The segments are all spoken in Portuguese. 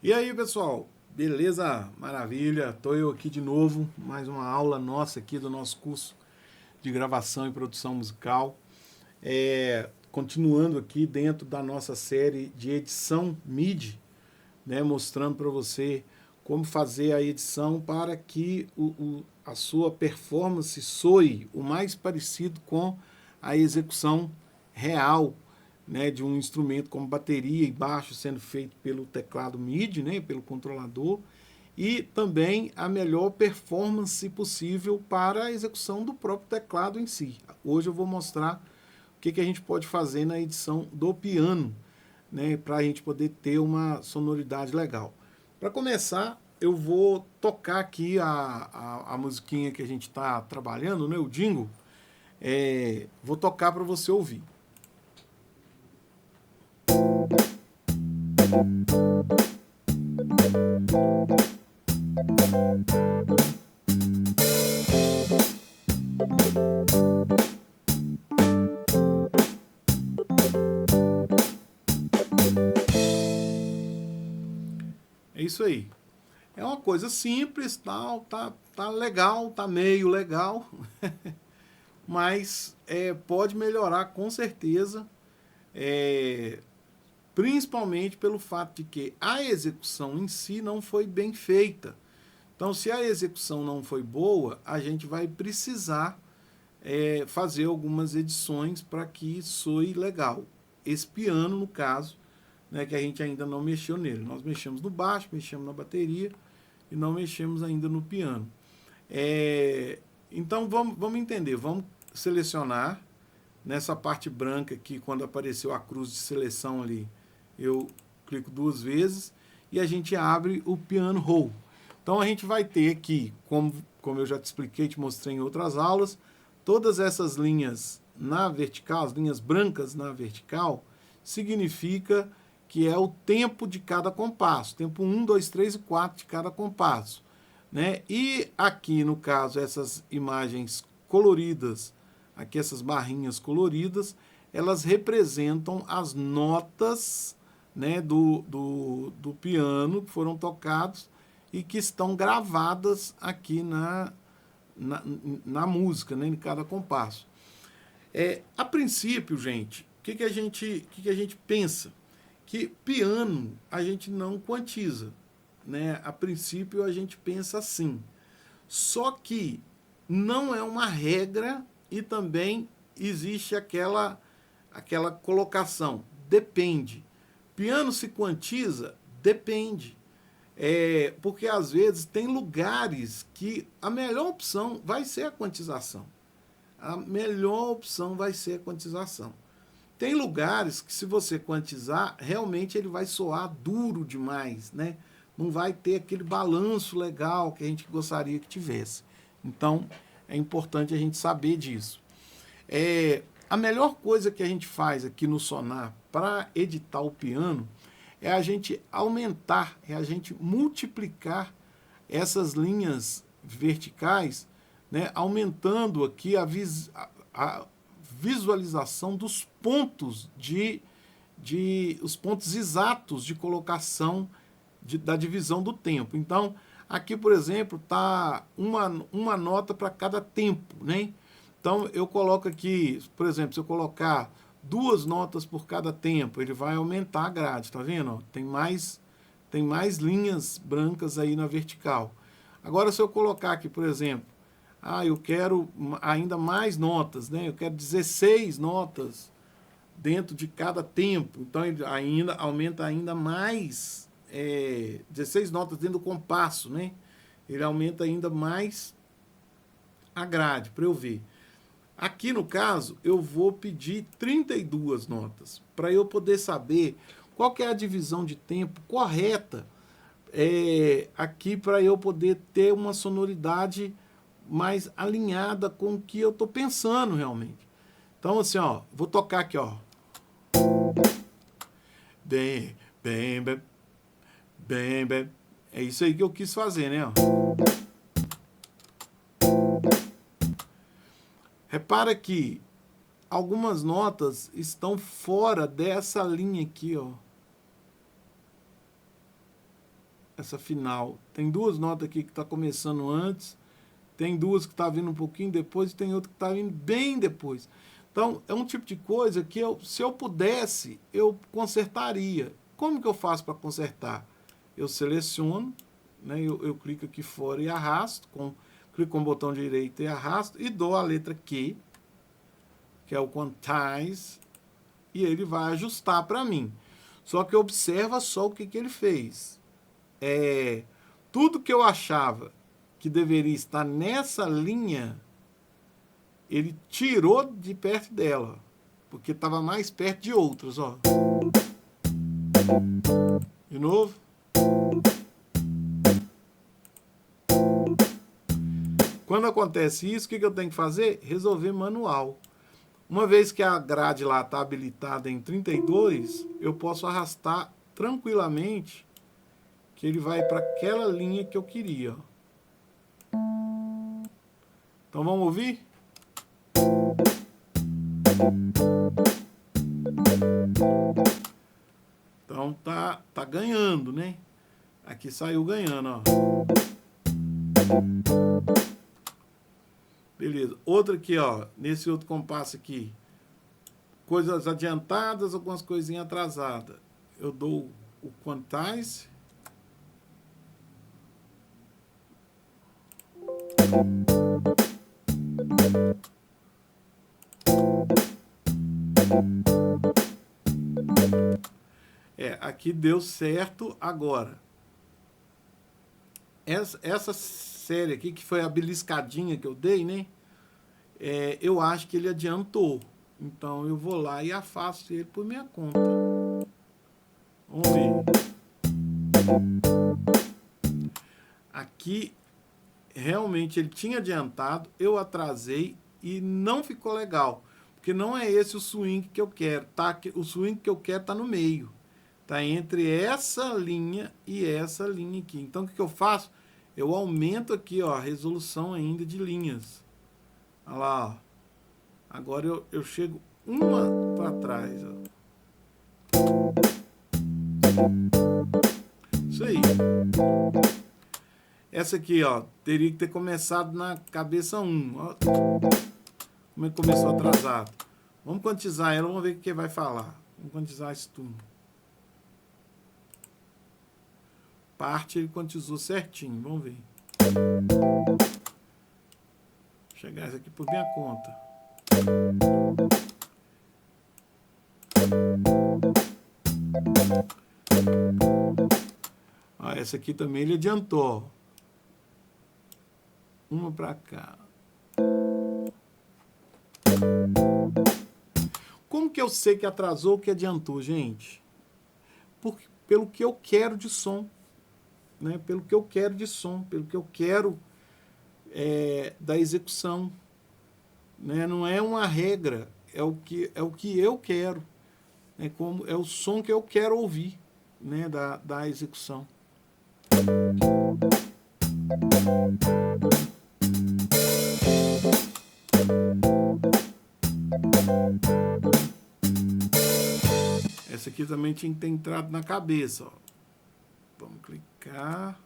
E aí, pessoal? Beleza? Maravilha. Tô eu aqui de novo, mais uma aula nossa aqui do nosso curso de gravação e produção musical. Continuando aqui dentro da nossa série de edição MIDI, né, mostrando para você como fazer a edição para que a sua performance soe o mais parecido com a execução real, né, de um instrumento como bateria e baixo sendo feito pelo teclado MIDI, né, pelo controlador, e também a melhor performance possível para a execução do próprio teclado em si. Hoje eu vou mostrar o que a gente pode fazer na edição do piano, né, para a gente poder ter uma sonoridade legal. Para começar, eu vou tocar aqui a musiquinha que a gente está trabalhando, né, o jingle. Vou tocar para você ouvir. É isso aí. É uma coisa simples, tal, tá legal, tá meio legal, mas pode melhorar com certeza, é, principalmente pelo fato de que a execução em si não foi bem feita. Então, se a execução não foi boa, a gente vai precisar fazer algumas edições para que soe legal. Esse piano, no caso, né, que a gente ainda não mexeu nele. Nós mexemos no baixo, mexemos na bateria e não mexemos ainda no piano. Então vamos entender, vamos selecionar nessa parte branca aqui, quando apareceu a cruz de seleção ali, eu clico duas vezes e a gente abre o piano roll. Então a gente vai ter aqui, como eu já te expliquei, te mostrei em outras aulas, todas essas linhas na vertical, as linhas brancas na vertical, significa que é o tempo de cada compasso, tempo 1, 2, 3 e 4 de cada compasso. Né? E aqui, no caso, essas imagens coloridas, aqui essas barrinhas coloridas, elas representam as notas, né, do piano que foram tocados e que estão gravadas aqui na música, né, em cada compasso. A princípio, gente, que a gente pensa? Que piano a gente não quantiza. Né? A princípio a gente pensa assim. Só que não é uma regra e também existe aquela colocação. Depende. Piano se quantiza? Depende. Porque às vezes tem lugares que a melhor opção vai ser a quantização. A melhor opção vai ser a quantização. Tem lugares que, se você quantizar, realmente ele vai soar duro demais, né? Não vai ter aquele balanço legal que a gente gostaria que tivesse. Então, é importante a gente saber disso. A melhor coisa que a gente faz aqui no Sonar para editar o piano é a gente aumentar, é a gente multiplicar essas linhas verticais, né, aumentando aqui a visualização dos pontos os pontos exatos de colocação da divisão do tempo. Então, aqui, por exemplo, está uma nota para cada tempo, né? Então, eu coloco aqui, por exemplo, se eu colocar duas notas por cada tempo, ele vai aumentar a grade, tá vendo? Tem mais linhas brancas aí na vertical. Agora, se eu colocar aqui, por exemplo, eu quero ainda mais notas, né? Eu quero 16 notas dentro de cada tempo. Então, ele ainda aumenta ainda mais 16 notas dentro do compasso, né? Ele aumenta ainda mais a grade, para eu ver. Aqui, no caso, eu vou pedir 32 notas, para eu poder saber qual que é a divisão de tempo correta aqui, para eu poder ter uma sonoridade mais alinhada com o que eu estou pensando realmente. Então, assim, ó, vou tocar aqui, ó. Bem, bem, bem, bem, bem. É isso aí que eu quis fazer, né? Ó. Repara que algumas notas estão fora dessa linha aqui, ó. essa final. Tem duas notas aqui que está começando antes, tem duas que está vindo um pouquinho depois e tem outra que está vindo bem depois. Então, é um tipo de coisa que se eu pudesse, eu consertaria. Como que eu faço para consertar? Eu seleciono, né, eu clico aqui fora e arrasto, clico com o botão direito e arrasto, e dou a letra Q, que é o Quantize, e ele vai ajustar para mim. Só que observa só o que ele fez. Tudo que eu achava que deveria estar nessa linha, ele tirou de perto dela, porque estava mais perto de outras, ó. De novo. Quando acontece isso, o que eu tenho que fazer? Resolver manual. Uma vez que a grade lá está habilitada em 32, eu posso arrastar tranquilamente, que ele vai para aquela linha que eu queria. Então vamos ouvir? Então tá ganhando, né? Aqui saiu ganhando, ó. Beleza. Outra aqui, ó. Nesse outro compasso aqui. Coisas adiantadas, algumas coisinhas atrasadas. Eu dou o Quantize. Aqui deu certo agora. Essa série aqui, que foi a beliscadinha que eu dei, né? Eu acho que ele adiantou. Então eu vou lá e afasto ele por minha conta. Vamos ver. Aqui, realmente ele tinha adiantado, eu atrasei e não ficou legal. Porque não é esse o swing que eu quero. Tá? O swing que eu quero tá no meio. Tá entre essa linha e essa linha aqui. Então o que eu faço? Eu aumento aqui, ó, a resolução ainda de linhas. Olha lá, ó. Agora eu chego uma para trás, ó. Isso aí. Essa aqui, ó, teria que ter começado na cabeça 1. Ó. Como é que começou atrasado? Vamos quantizar ela, vamos ver o que vai falar. Vamos quantizar esse turno. Parte ele quantizou certinho, vamos ver. Vou chegar essa aqui por minha conta. Essa aqui também ele adiantou. Uma para cá. Como que eu sei que atrasou ou que adiantou, gente? Pelo que eu quero de som. Né? Pelo que eu quero de som, pelo que eu quero da execução. Né? Não é uma regra, é o que eu quero. É o som que eu quero ouvir, né? da execução. Essa aqui também tinha que ter entrado na cabeça, ó. Vamos clicar.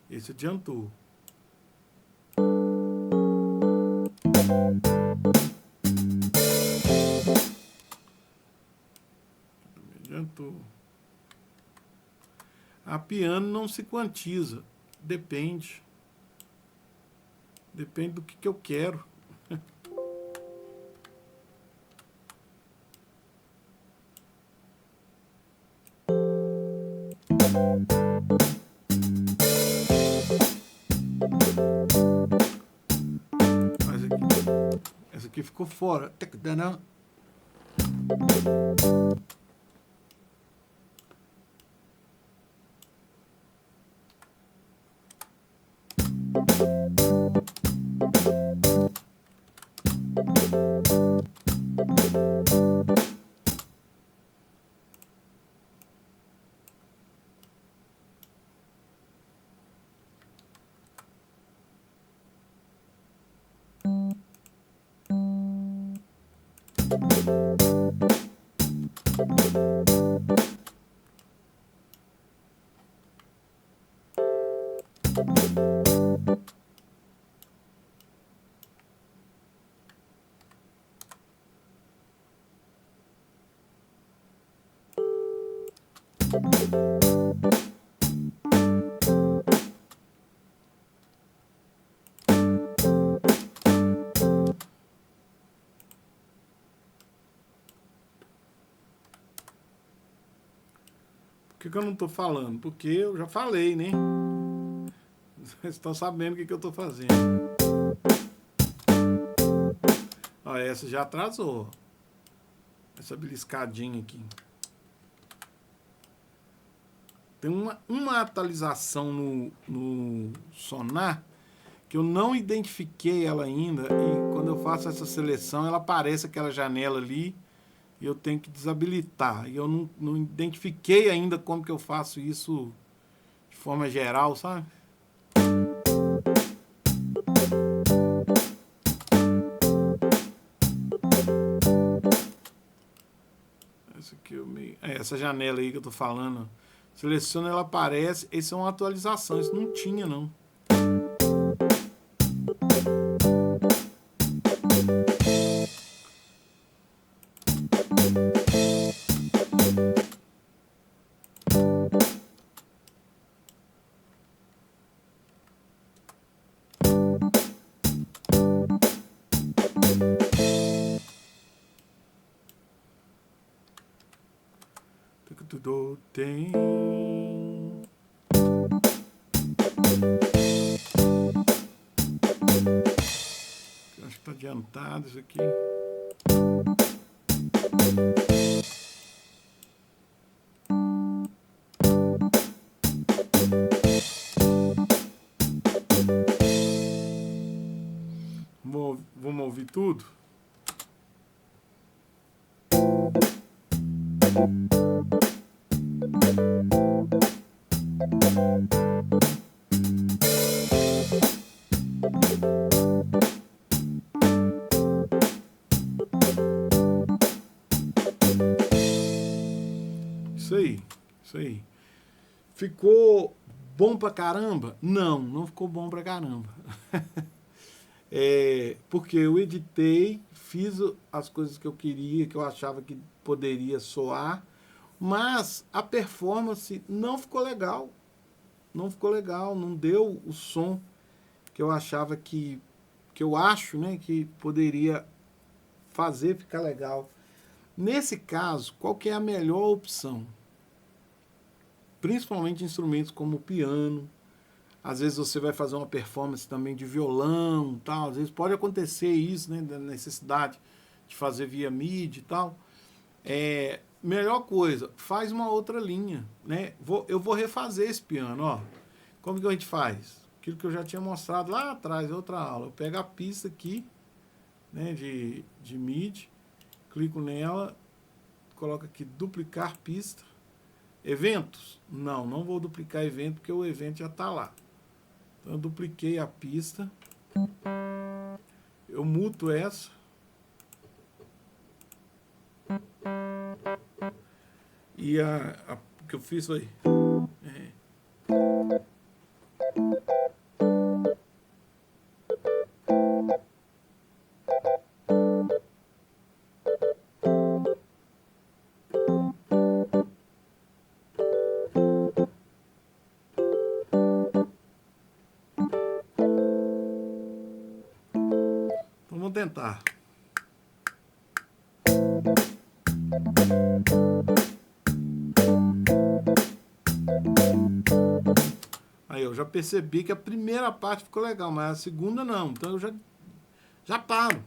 Esse adiantou. Adiantou. A piano não se quantiza. Depende. Depende do que eu quero. Mas essa aqui ficou fora. Por que eu não estou falando? Porque eu já falei, né? Vocês estão sabendo o que eu estou fazendo. Ó, essa já atrasou. Essa beliscadinha aqui. Tem uma atualização no Sonar que eu não identifiquei ela ainda. E quando eu faço essa seleção, ela aparece aquela janela ali. E eu tenho que desabilitar. E eu não identifiquei ainda como que eu faço isso de forma geral, sabe? Essa aqui essa janela aí que eu tô falando. Seleciona, ela aparece. Essa é uma atualização. Isso não tinha, não. Tem. Acho que tá adiantado isso aqui. Vamos ouvir tudo? Isso aí. Ficou bom pra caramba? Não ficou bom pra caramba. Porque eu editei, fiz as coisas que eu queria, que eu achava que poderia soar, mas a performance não ficou legal. Não ficou legal, não deu o som que eu achava que eu acho, né, que poderia fazer ficar legal. Nesse caso, qual que é a melhor opção? Principalmente instrumentos como o piano. Às vezes você vai fazer uma performance também de violão, tal. Às vezes pode acontecer isso, né, da necessidade de fazer via MIDI e tal. Melhor coisa, faz uma outra linha, né? Eu vou refazer esse piano, ó. Como que a gente faz? Aquilo que eu já tinha mostrado lá atrás, outra aula. Eu pego a pista aqui, né, de MIDI, clico nela, coloco aqui duplicar pista. Eventos? Não vou duplicar evento porque o evento já está lá. Então eu dupliquei a pista. Eu muto essa. E o que eu fiz foi... Vamos tentar. Aí eu já percebi que a primeira parte ficou legal, mas a segunda não. Então eu já paro.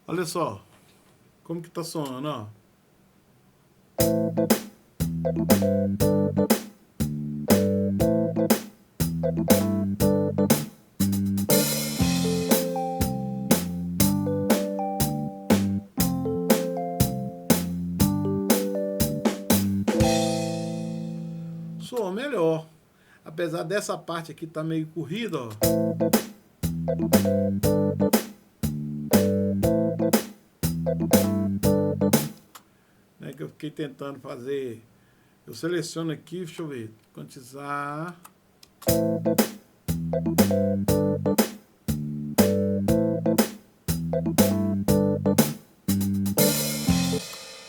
Olha só, como que tá soando, ó. Apesar dessa parte aqui tá meio corrida, ó. Né, que eu fiquei tentando fazer. Eu seleciono aqui, deixa eu ver, quantizar.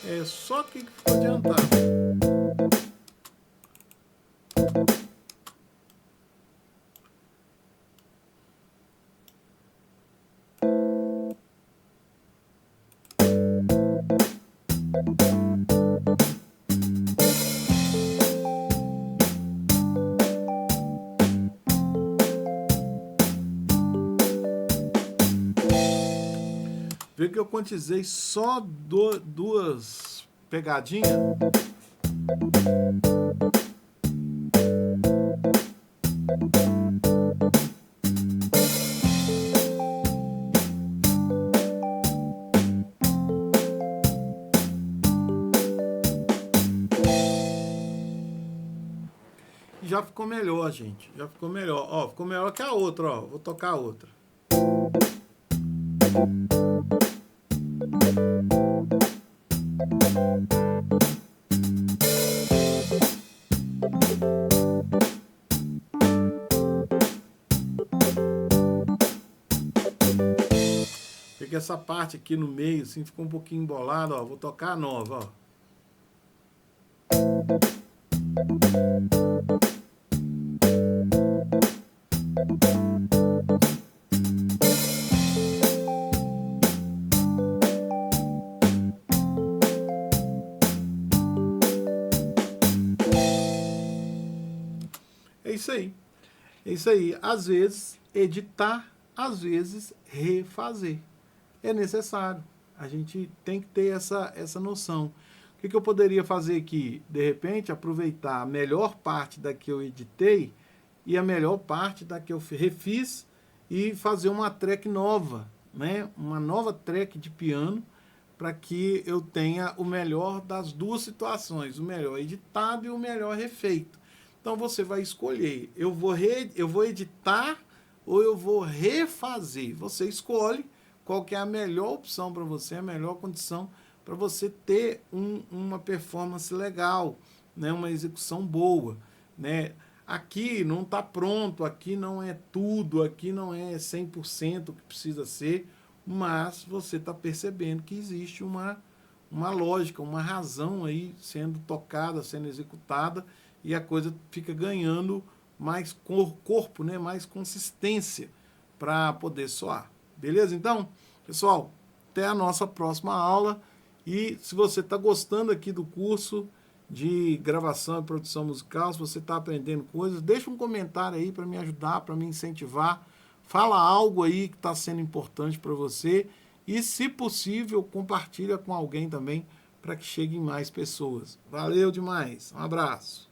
É só que ficou adiantado. Vê que eu quantizei só duas pegadinhas. E já ficou melhor, gente. Já ficou melhor. Ó, ficou melhor que a outra, ó. Vou tocar a outra. Porque essa parte aqui no meio, assim, ficou um pouquinho embolada, ó. Vou tocar a nova, ó. É isso aí. É isso aí. Às vezes, editar, às vezes, refazer. É necessário. A gente tem que ter essa noção. O que eu poderia fazer aqui? De repente, aproveitar a melhor parte da que eu editei e a melhor parte da que eu refiz e fazer uma track nova, né? Uma nova track de piano para que eu tenha o melhor das duas situações, o melhor editado e o melhor refeito. Então você vai escolher, eu vou editar ou eu vou refazer. Você escolhe qual que é a melhor opção para você, a melhor condição para você ter uma performance legal, né? Uma execução boa, né? Aqui não está pronto, aqui não é tudo, aqui não é 100% o que precisa ser, mas você está percebendo que existe uma lógica, uma razão aí sendo tocada, sendo executada, e a coisa fica ganhando mais corpo, né? Mais consistência para poder soar. Beleza? Então, pessoal, até a nossa próxima aula. E se você está gostando aqui do curso de gravação e produção musical, se você está aprendendo coisas, deixa um comentário aí para me ajudar, para me incentivar. Fala algo aí que está sendo importante para você e, se possível, compartilha com alguém também para que cheguem mais pessoas. Valeu demais. Um abraço.